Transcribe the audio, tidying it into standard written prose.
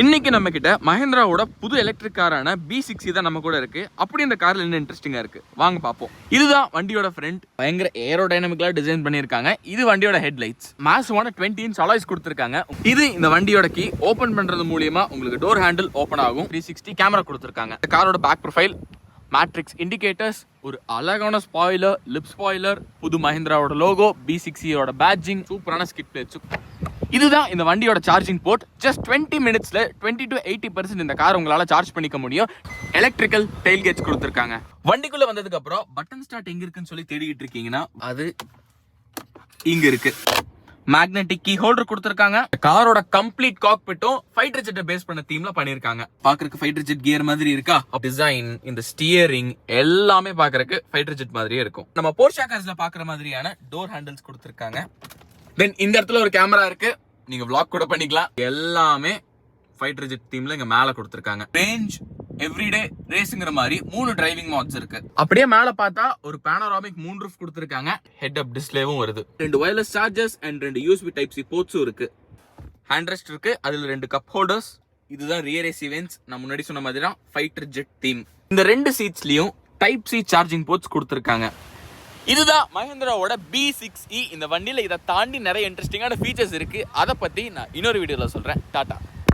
இன்னைக்கு நம்ம கிட்ட மஹிந்திராவோட புது எலக்ட்ரிக் காரான B60 தான் நம்ம கூட இருக்கு. அப்படி இந்த கார்ல என்ன இன்ட்ரெஸ்டிங்கா இருக்கு வாங்க பாப்போம். இதுதான் வண்டியோட ஃப்ரண்ட், பயங்கர ஏரோடைனமிக்கலா டிசைன் பண்ணிருக்காங்க. இது வண்டியோட ஹெட்லைட்ஸ், மாசிவான 20 இன்ச் அலாய்ஸ் கொடுத்திருக்காங்க. இது இந்த வண்டியோட கீ ஓபன் பண்றது மூலமா உங்களுக்கு டோர் ஹேண்டில் ஓபன் ஆகும். 360 கேமரா கொடுத்திருக்காங்க. இந்த காரோட பேக் ப்ரொஃபைல், மேட்ரிக்ஸ் இண்டிகேட்டர்ஸ், ஒரு அழகான ஸ்பாயிலர், லிப் ஸ்பாயிலர், புது மஹிந்திராவோட லோகோ, B60 பேட்ஜிங், சூப்பரான ஸ்கிட் பிளேட்ஸ். இதுதான் இந்த வண்டியோட சார்ஜிங் போர்ட். ஜஸ்ட் 20 மினிட்ஸ்ல 20 to 80% இந்த கார் உங்களால சார்ஜ் பண்ணிக்க முடியும். எலக்ட்ரிக்கல் டெயில் கேட்ஸ் கொடுத்திருக்காங்க. வண்டிக்குள்ள வந்ததுக்கு அப்புறம் பட்டன் ஸ்டார்ட் எங்க இருக்குன்னு சொல்லி தேடிட்டு இருக்கீங்கன்னா அது இங்க இருக்கு. மேக்னெட்டிக் கீ ஹோல்டர் கொடுத்திருக்காங்க. காரோட கம்ப்ளீட் காக்பிட்டும் ஃபைட்டர் ஜெட்டை பேஸ் பண்ண தீம்ல பண்ணிருக்காங்க. பாக்குறதுக்கு ஃபைட்டர் ஜெட் கியர் மாதிரி இருக்கா? டிசைன், இந்த ஸ்டியரிங் எல்லாமே பாக்குறதுக்கு ஃபைட்டர் ஜெட் மாதிரியே இருக்கும். நம்ம போர்ஷா கார்ஸ்ல பாக்குற மாதிரியான டோர் ஹேண்டில்ஸ் கொடுத்திருக்காங்க. தென் இந்த இடத்துல ஒரு கேமரா இருக்கு, நீங்க vlog கூட பண்ணிக்கலாம். எல்லாமே ஃபைட்டர் ஜெட் தீம்ல இங்க மேல கொடுத்திருக்காங்க. ரேஞ்ச், எவ்ரிடே, ரேஸ்ங்கிற மாதிரி 3 டிரைவிங் மோட்ஸ் இருக்கு. அப்படியே மேல பார்த்தா ஒரு பேனோராமிக் மூன் ரூஃப் கொடுத்திருக்காங்க. ஹெட் அப் டிஸ்ப்ளேவும் வருது. 2 wireless chargers and 2 USB type C போர்ட்ஸும் இருக்கு. ஹேண்ட் ரெஸ்ட் இருக்கு, அதுல 2 கப் ஹோல்டர்ஸ். இதுதான் ரியர் ஏசி வென்ட்ஸ். நான் முன்னாடி சொன்ன மாதிரி தான் ஃபைட்டர் ஜெட் தீம். இந்த 2 சீட்ஸ்லயும் டைப் C சார்ஜிங் போர்ட்ஸ் கொடுத்திருக்காங்க. இதுதான் மஹிந்திராவோட B60. இந்த வண்டியில இதை தாண்டி நிறைய இன்ட்ரெஸ்டிங்கான ஃபீச்சர்ஸ் இருக்கு. அதை பத்தி நான் இன்னொரு வீடியோல சொல்றேன். டாடா.